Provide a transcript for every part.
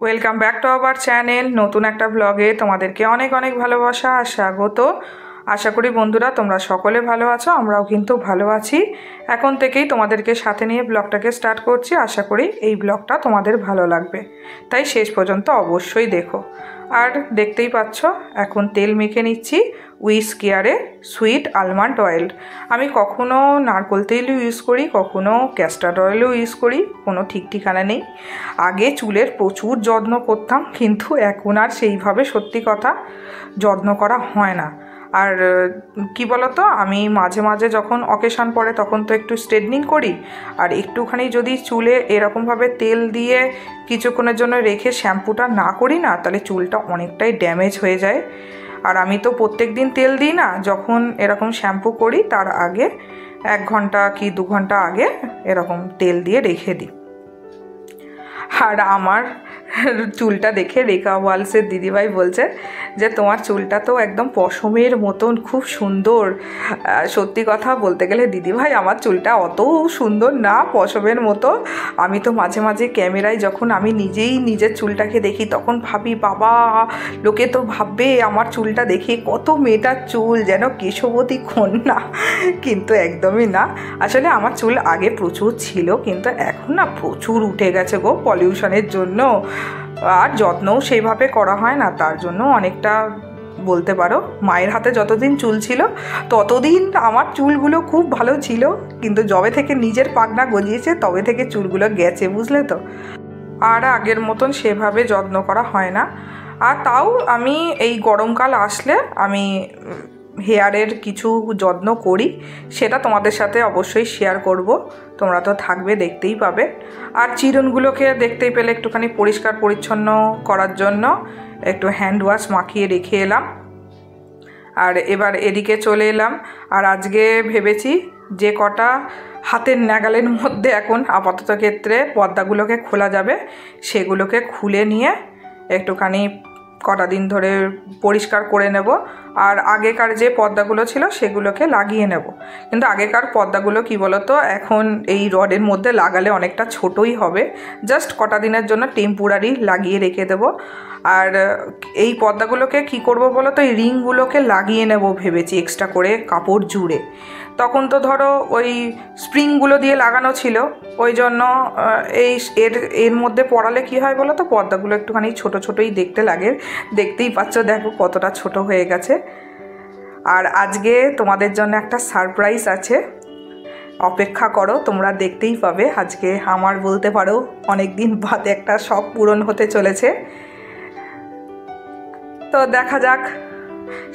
Welcome back to our channel. নতুন একটা ব্লগে তোমাদেরকে অনেক অনেক ভালোবাসা আর স্বাগত। আশা করি বন্ধুরা তোমরা সকলে ভালো আছো, আমরাও কিন্তু ভালো আছি। এখন থেকেই তোমাদেরকে সাথে নিয়ে ব্লগটাকে স্টার্ট করছি। আশা করি এই ব্লগটা তোমাদের ভালো লাগবে, তাই শেষ পর্যন্ত অবশ্যই দেখো। আর দেখতেই পাচ্ছ এখন তেল মেখে নিচ্ছি উইশ কেয়ারে সুইট আলমন্ড অয়েল। আমি কখনো নারকেল তেলও ইউজ করি, কখনো ক্যাস্টার অয়েলও ইউজ করি, কোনো ঠিক ঠিকানা নেই। আগে চুলের প্রচুর যত্ন করতাম, কিন্তু এখন আর সেইভাবে সত্যি কথা যত্ন করা হয় না। আর কি বলতো, আমি মাঝে মাঝে যখন অকেশন পড়ে তখন তো একটু স্ট্রেটনিং করি, আর একটুখানি যদি চুলে এরকমভাবে তেল দিয়ে কিছুক্ষণের জন্য রেখে শ্যাম্পুটা না করি না, তাহলে চুলটা অনেকটাই ড্যামেজ হয়ে যায়। আর আমি তো প্রত্যেক দিন তেল দিই না, যখন এরকম শ্যাম্পু করি তার আগে 1 ঘন্টা কি 2 ঘন্টা আগে এরকম তেল দিয়ে রেখে দিই। আর আমার চুলটা দেখে রেখা ওয়ালসের দিদিভাই বলছে যে তোমার চুলটা তো একদম পশমের মতন, খুব সুন্দর। সত্যি কথা বলতে গেলে দিদিভাই, আমার চুলটা অত সুন্দর না পশমের মতো। আমি তো মাঝে মাঝে ক্যামেরায় যখন আমি নিজেই নিজের চুলটাকে দেখি তখন ভাবি, বাবা লোকে তো ভাববে আমার চুলটা দেখে কত মেয়েটার চুল, যেন কেশবতী কন্যা। কিন্তু একদমই না। আসলে আমার চুল আগে প্রচুর ছিল, কিন্তু এখন না প্রচুর উঠে গেছে গো, পলিউশনের জন্য। আর যত্নও সেইভাবে করা হয় না, তার জন্য অনেকটা বলতে পারো মায়ের হাতে যতদিন চুল ছিল ততদিন আমার চুলগুলো খুব ভালো ছিল, কিন্তু যবে থেকে নিজের পাগনা গজিয়েছে তবে থেকে চুলগুলো গেছে, বুঝলে তো। আর আগের মতন সেভাবে যত্ন করা হয় না। আর তাও আমি এই গরমকাল আসলে আমি হেয়ারের কিছু যত্ন করি, সেটা তোমাদের সাথে অবশ্যই শেয়ার করব। তোমরা তো থাকবে, দেখতেই পাবে। আর চিরুনগুলোকে দেখতেই পেলে একটুখানি পরিষ্কার পরিচ্ছন্ন করার জন্য একটু হ্যান্ড ওয়াশ মাখিয়ে রেখে এলাম। আর এবার এদিকে চলে এলাম। আর আজকে ভেবেছি যে কটা হাতের নাগালের মধ্যে এখন আপাতত ক্ষেত্রে পর্দাগুলোকে খোলা যাবে, সেগুলোকে খুলে নিয়ে একটুখানি কটা দিন ধরে পরিষ্কার করে নেব। আর আগেকার যে পর্দাগুলো ছিল সেগুলোকে লাগিয়ে নেব। কিন্তু আগেকার পর্দাগুলো কি বলতো, এখন এই রডের মধ্যে লাগালে অনেকটা ছোটই হবে। জাস্ট কটা দিনের জন্য টেম্পোরারি লাগিয়ে রেখে দেব। আর এই পর্দাগুলোকে কি করব বলো তো, এই রিংগুলোকে লাগিয়ে নেব ভেবেছি এক্সট্রা করে কাপড় জুড়ে। তখন তো ধরো ওই স্প্রিংগুলো দিয়ে লাগানো ছিল, ওই জন্য এর মধ্যে পড়ালে কি হয় বলো তো, পর্দাগুলো একটুখানি ছোট ছোটই দেখতে লাগে। দেখতেই পাচ্ছ, দেখো কতটা ছোট হয়ে গেছে। আর আজকে তোমাদের জন্য একটা সারপ্রাইজ আছে, অপেক্ষা করো, তোমরা দেখতেই পাবে। আজকে আমার বলতে পারো অনেক দিন বাদে একটা শখ পূরণ হতে চলেছে। তো দেখা যাক,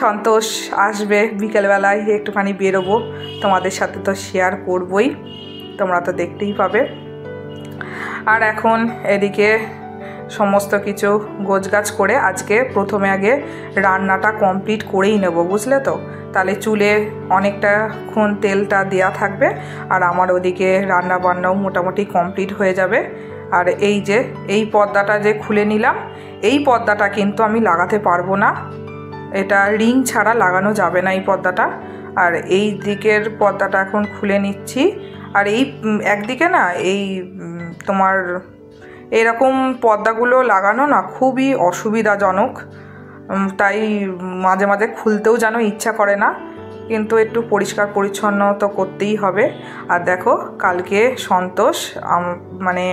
সন্তোষ আসবে বিকেলবেলায়, একটুখানি বেরোবো, তোমাদের সাথে তো শেয়ার করবই, তোমরা তো দেখতেই পাবে। আর এখন এদিকে সমস্ত কিছু গোছগাছ করে আজকে প্রথমে আগে রান্নাটা কমপ্লিট করেই নেব, বুঝলে তো। তাহলে চুলে অনেকটাক্ষণ তেলটা দেওয়া থাকবে, আর আমার ওদিকে রান্না বান্নাও মোটামুটি কমপ্লিট হয়ে যাবে। আর এই যে এই পর্দাটা যে খুলে নিলাম, এই পর্দাটা কিন্তু আমি লাগাতে পারবো না, এটা রিং ছাড়া লাগানো যাবে না এই পর্দাটা। আর এই দিকের পর্দাটা এখন খুলে নিচ্ছি। আর এই একদিকে না এই তোমার এরকম পর্দাগুলো লাগানো না খুবই অসুবিধাজনক, তাই মাঝে মাঝে খুলতেও যেন ইচ্ছা করে না, কিন্তু একটু পরিষ্কার পরিচ্ছন্ন তো করতেই হবে। আর দেখো কালকে সন্তোষ মানে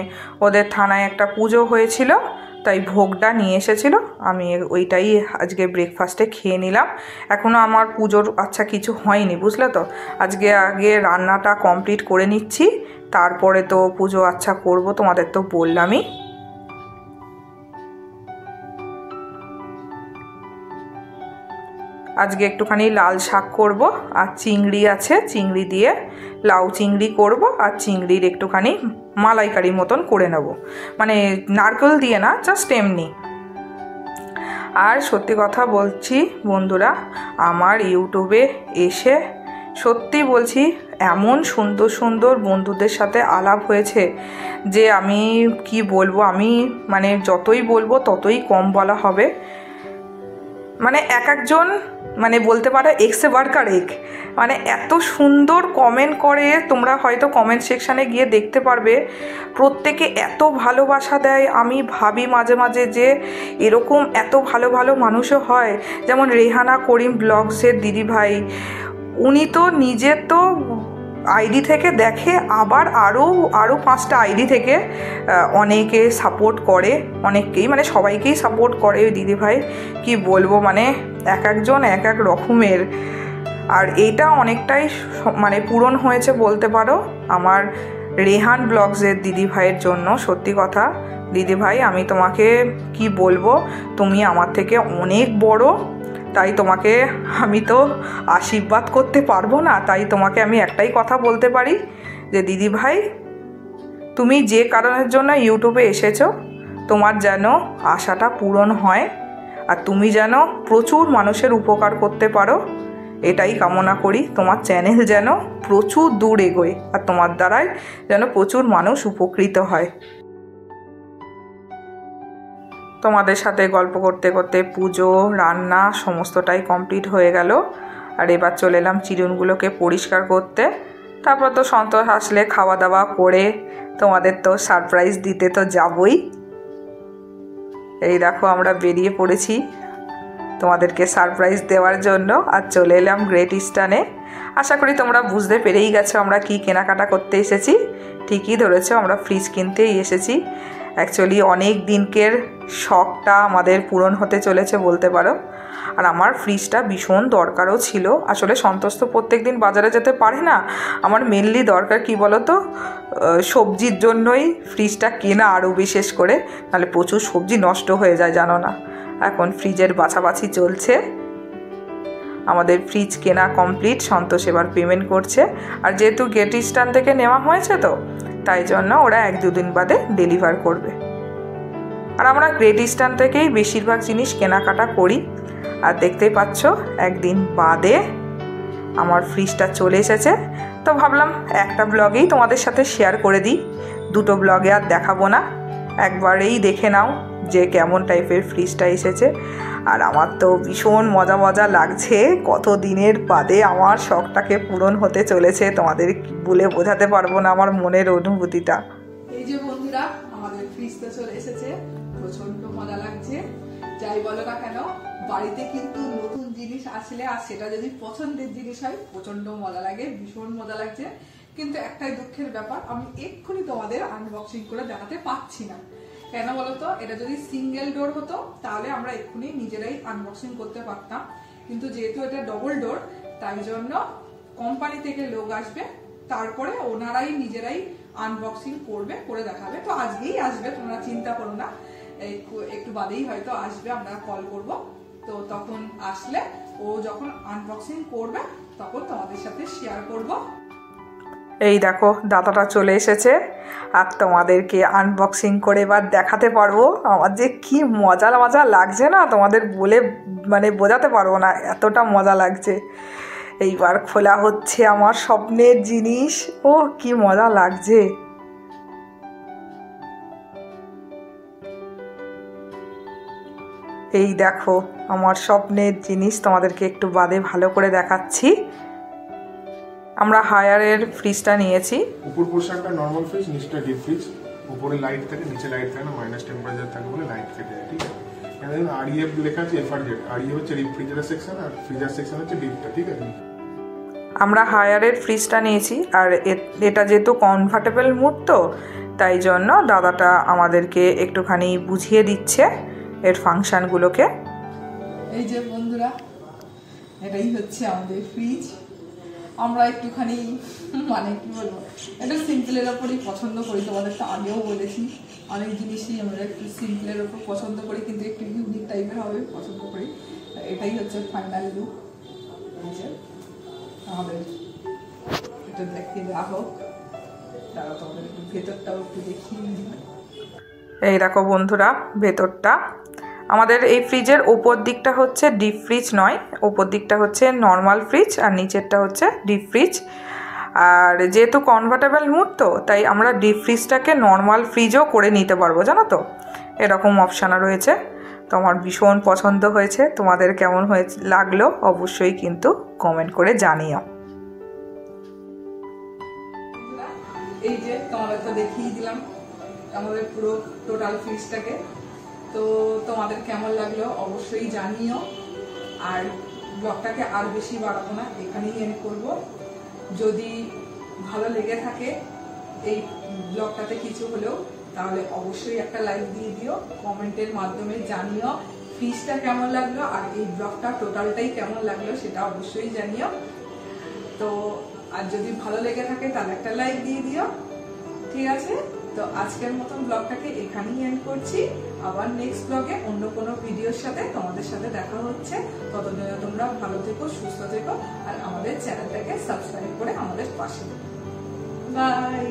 ওদের থানায় একটা পুজো হয়েছিল, তাই ভোগটা নিয়ে এসেছিল, আমি ওইটাই আজকে ব্রেকফাস্টে খেয়ে নিলাম। এখনও আমার পুজোর আচ্ছা কিছু হয়নি, বুঝলে তো। আজকে আগে রান্নাটা কমপ্লিট করে নিচ্ছি, তারপরে তো পুজো আচ্ছা করব, তোমাদের তো বললামই। আজকে একটুখানি লাল শাক করব, আর চিংড়ি আছে, চিংড়ি দিয়ে লাউ চিংড়ি করব, আর চিংড়ির একটুখানি মালাইকারি মতন করে নেব, মানে নারকেল দিয়ে না, জাস্ট এমনি। আর সত্যি কথা বলছি বন্ধুরা, আমার ইউটিউবে এসে সত্যি বলছি এমন সুন্দর সুন্দর বন্ধুদের সাথে আলাপ হয়েছে যে আমি কি বলবো, আমি মানে যতই বলবো ততই কম বলা হবে। মানে এক একজন মানে বলতে পারো এক্সে বার্কার এক, মানে এত সুন্দর কমেন্ট করে, তোমরা হয়তো কমেন্ট সেকশানে গিয়ে দেখতে পারবে, প্রত্যেকে এত ভালোবাসা দেয়। আমি ভাবি মাঝে মাঝে যে এরকম এত ভালো ভালো মানুষও হয়। যেমন রেহানা করিম ব্লগসের দিদিভাই, উনি তো নিজে তো আইডি থেকে দেখে, আবার আরও 5টা আইডি থেকে অনেকে সাপোর্ট করে, অনেককেই মানে সবাইকেই সাপোর্ট করে ওই দিদিভাই। কি বলবো, মানে এক একজন এক এক রকমের। আর এইটা অনেকটাই মানে পূরণ হয়েছে বলতে পারো আমার রেহান ব্লগসের দিদিভাইয়ের জন্য। সত্যি কথা দিদিভাই, আমি তোমাকে কি বলবো, তুমি আমার থেকে অনেক বড়, তাই তোমাকে আমি তো আশীর্বাদ করতে পারবো না, তাই তোমাকে আমি একটাই কথা বলতে পারি যে দিদিভাই, তুমি যে কারণের জন্য ইউটিউবে এসেছো, তোমার যেন আশাটা পূরণ হয়, আর তুমি যেন প্রচুর মানুষের উপকার করতে পারো, এটাই কামনা করি। তোমার চ্যানেল যেন প্রচুর দূর এগোয়, আর তোমার দ্বারাই যেন প্রচুর মানুষ উপকৃত হয়। তোমাদের সাথে গল্প করতে করতে পুজো রান্না সমস্তটাই কমপ্লিট হয়ে গেল। আর এবার চলে এলাম চিরুনগুলোকে পরিষ্কার করতে। তারপর তো সন্তোষ আসলে খাওয়া দাওয়া করে তোমাদের তো সারপ্রাইজ দিতে তো যাবই। এই দেখো আমরা বেরিয়ে পড়েছি তোমাদেরকে সারপ্রাইজ দেওয়ার জন্য, আর চলে এলাম গ্রেট ইস্টার্নে। আশা করি তোমরা বুঝতে পেরেই গেছো আমরা কি কেনাকাটা করতে এসেছি। ঠিকই ধরেছো, আমরা ফ্রিজ কিনতেই এসেছি। অ্যাকচুয়ালি অনেক দিনকের শখটা আমাদের পূরণ হতে চলেছে বলতে পারো। আর আমার ফ্রিজটা ভীষণ দরকারও ছিল। আসলে সন্তোষ তো প্রত্যেক দিন বাজারে যেতে পারে না, আমার মেনলি দরকার কি বলো তো, সবজির জন্যই ফ্রিজটা কেনা, আরও বিশেষ করে, নাহলে প্রচুর সবজি নষ্ট হয়ে যায় জানো না। এখন ফ্রিজের বাছাবাছি চলছে। আমাদের ফ্রিজ কেনা কমপ্লিট, সন্তোষ এবার পেমেন্ট করছে। আর যেহেতু গ্রেট ইস্টার্ন থেকে নেওয়া হয়েছে তো তাই জন্য ওরা 1-2 দিন বাদে ডেলিভার করবে। আর আমরা গ্রেট ইস্টার্ন থেকেই বেশিরভাগ জিনিস কেনাকাটা করি। আর দেখতেই পাচ্ছ একদিন বাদে আমার ফ্রিজটা চলে এসেছে। তো ভাবলাম একটা ব্লগেই তোমাদের সাথে শেয়ার করে দিই, 2টো ব্লগে আর দেখাবো না, একবারেই দেখে নাও যে কেমন টাইপের ফ্রিজটা এসেছে। আর আমার তো ভীষণ মজা লাগছে, কত দিনের বাদে আমার শখটাকে পূরণ হতে চলেছে। তোমাদের বলে বোঝাতে পারবো না আমার মনের অনুভূতিটা। এই যে বন্ধুরা, আমাদের ফ্রিজটা চলে এসেছে, প্রচন্ড মজা লাগছে। যাই বলো না কেন, বাড়িতে কিন্তু নতুন জিনিস আসলে আর সেটা যদি পছন্দের জিনিস হয় প্রচন্ড মজা লাগে, ভীষণ মজা লাগছে। কিন্তু একটাই দুঃখের ব্যাপার, আমি এক্ষুনি তোমাদের আনবক্সিং করে দেখাতে পাচ্ছি না। কেন বলতো, এটা যদি সিঙ্গেল ডোর হতো তাহলে আমরা এক্ষুনি নিজেরাই আনবক্সিং করতে পারতাম, কিন্তু যেহেতু এটা ডবল ডোর তাই জন্য কোম্পানি থেকে লোক আসবে, তারপরে ওনারাই নিজেরাই আনবক্সিং করবে, করে দেখাবে। তো আজকেই আসবে, তোমরা চিন্তা করো না, একটু বাদেই হয়তো আসবে, আমরা কল করব। তো তখন আসলে ও যখন আনবক্সিং করবে তখন তোমাদের সাথে শেয়ার করব। এই দেখো দাদাটা চলে এসেছে, আর তোমাদেরকে আনবক্সিং করে এবার দেখাতে পারবো। আমার যে কি মজা লাগছে না, তোমাদের বলে মানে বোঝাতে পারবো না, এতটা মজা লাগছে। এইবার খোলা হচ্ছে আমার স্বপ্নের জিনিস, ও কি মজা লাগছে। এই দেখো আমার স্বপ্নের জিনিস, তোমাদেরকে একটু বাদে ভালো করে দেখাচ্ছি। আমরা হায়ারের ফ্রিজটা নিয়েছি। উপর পোর্শনটা নরমাল ফ্রিজ, নিচটা ডিপ ফ্রিজ। উপরে লাইট থাকে, নিচে লাইট থাকে না, মাইনাস টেম্পারেচার থাকে বলে লাইট কেটে যায়, ঠিক আছে। এখানে দেখুন আরইএফ লেখা আছে, এফআরজেড। আরইএ হচ্ছে রেফ্রিজারেটর সেকশন, আর ফ্রিজার সেকশন হচ্ছে ডিপটা, ঠিক আছে। আমরা হায়ারের ফ্রিজটা নিয়েছি, আর এটা যেহেতু কনভার্টেবল মুড তো তাই জন্য দাদাটা আমাদেরকে একটুখানি বুঝিয়ে দিচ্ছে এর ফাংশনগুলোকে। এই যে বন্ধুরা, এটাই হচ্ছে আমাদের ফ্রিজ। আমরা একটুখানি মানে কি বলবো, এটা সিম্পলের ওপরই পছন্দ করি, তোমাদের তো আগেও বলেছি অনেক জিনিসই আমরা একটু সিম্পলের ওপর পছন্দ করি, কিন্তু একটু ইউনিক টাইপের হবে পছন্দ করি। এটাই হচ্ছে ফাইনাল লুক। আমাদের এটা দেখিয়ে দেওয়া হোক, তারা তোমাদের একটু ভেতরটাও একটু দেখিয়ে নিই। এই দেখো বন্ধুরা ভেতরটা। আমাদের এই ফ্রিজের ওপর দিকটা হচ্ছে ডিপ ফ্রিজ নয়, ওপর দিকটা হচ্ছে নর্মাল ফ্রিজ, আর নিচেরটা হচ্ছে ডিপ ফ্রিজ। আর যেহেতু কনভার্টেবল মুড তো তাই আমরা ডিপ ফ্রিজটাকে নর্মাল ফ্রিজও করে নিতে পারবো, জানো তো, এরকম অপশানও রয়েছে। তো আমার ভীষণ পছন্দ হয়েছে। তোমাদের কেমন লাগলো অবশ্যই কিন্তু কমেন্ট করে জানিও। এই যে তোমাদের তো দেখিয়ে দিলাম আমাদের পুরো টোটাল ফিশটাকে, তো তোমাদের কেমন লাগলো অবশ্যই জানিও। আর ব্লগটাকে আর বেশি বাড়াবো না, এখানেই এন্ড করবো। যদি ভালো লেগে থাকে এই ব্লগটাতে কিছু হলেও, তাহলে অবশ্যই একটা লাইক দিয়ে দিও, কমেন্টের মাধ্যমে জানিও ফিশটা কেমন লাগলো আর এই ব্লগটা টোটালটাই কেমন লাগলো সেটা অবশ্যই জানিও। তো আর যদি ভালো লেগে থাকে তাহলে একটা লাইক দিয়ে দিও, ঠিক আছে? তো আজকের মতন ব্লগটাকে এখানেই এন্ড করছি। আবার নেক্সট ব্লগে অন্য কোনো ভিডিওর সাথে তোমাদের সাথে দেখা হচ্ছে। ততদিনে তোমরা ভালো থেকো, সুস্থ থেকো, আর আমাদের চ্যানেলটাকে সাবস্ক্রাইব করে আমাদের পাশে থেকো। বাই।